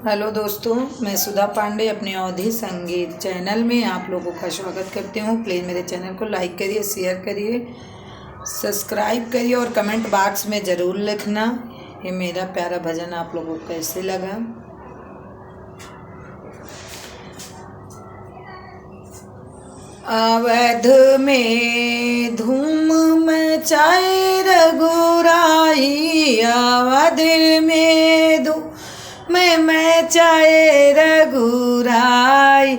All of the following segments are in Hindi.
हेलो दोस्तों, मैं सुधा पांडे अपने अवधि संगीत चैनल में आप लोगों का स्वागत करती हूँ। प्लीज़ मेरे चैनल को लाइक करिए, शेयर करिए, सब्सक्राइब करिए और कमेंट बॉक्स में ज़रूर लिखना ये मेरा प्यारा भजन आप लोगों को कैसे लगा। अवध में धूम मचाए रघुराई, अवध में धूम मैं चाहे रघुराई,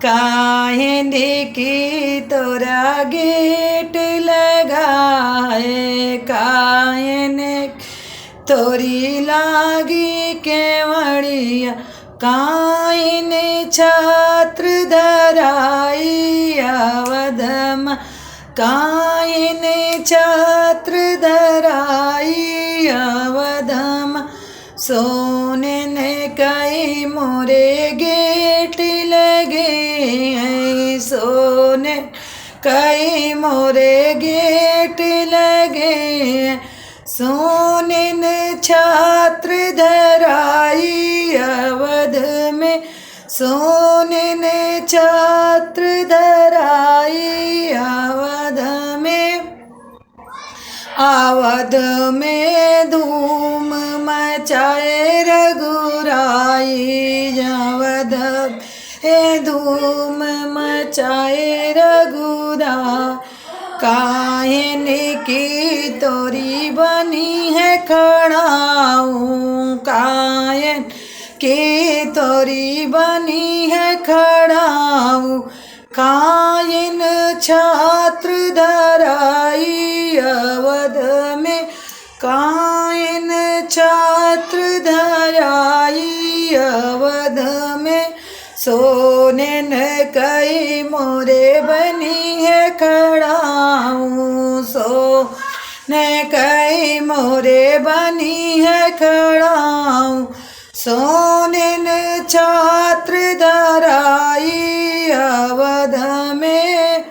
काहे की तोरा गेट लगाए, काहे तोरी लागी केवड़िया, काहे छात्र धराई अवधम, काहे छात्र धराई अवधम, सोने ने कई मोरे गेट लगे हैं, सोने कई मोरे गेट लगे, सोने ने छात्र धराई अवध में, सोने ने छात्र धराई अवध में, अवध में धूम मचाए रघुराई, अवध में धूम मचाए रघुराई, काहे की तोरी बनी है खड़ाऊं, काहे की तोरी बनी है खड़ाऊं, कायन छात्र धराई अवध में, कायन छात्र धराई अवध में, सोने न कई मोरे बनी है खड़ाऊं, सोने कई मोरे बनी है खड़ाऊं, सोने न छात्र धराई अवध में,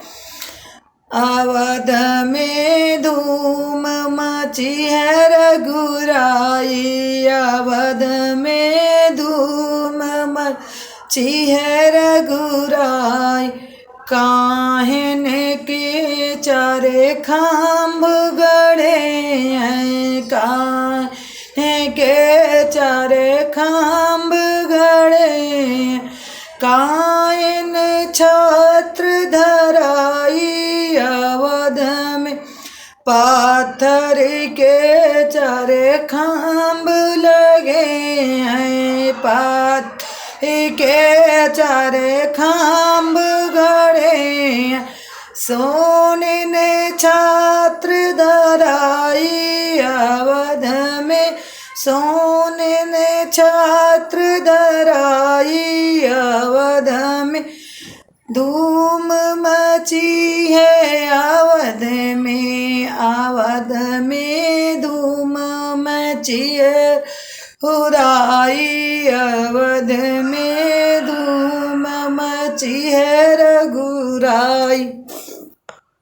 अवध में धूम मची है रघुराई, अवध में धूम मची है रघुराई, काहे के चारे खाम्ब गड़े हैं, काहे के चारे खाम्ब गड़े, कायन छात्र धराई अवध में, पाथर के चारे खाम्ब लगे हैं, पाथर के चारे खाम्ब गड़े, सोने ने छात्र धराई अवध में, सोने ने छात्र धराई अवध में, धूम मची है अवध में, अवध में धूम मची है हुराई, अवध में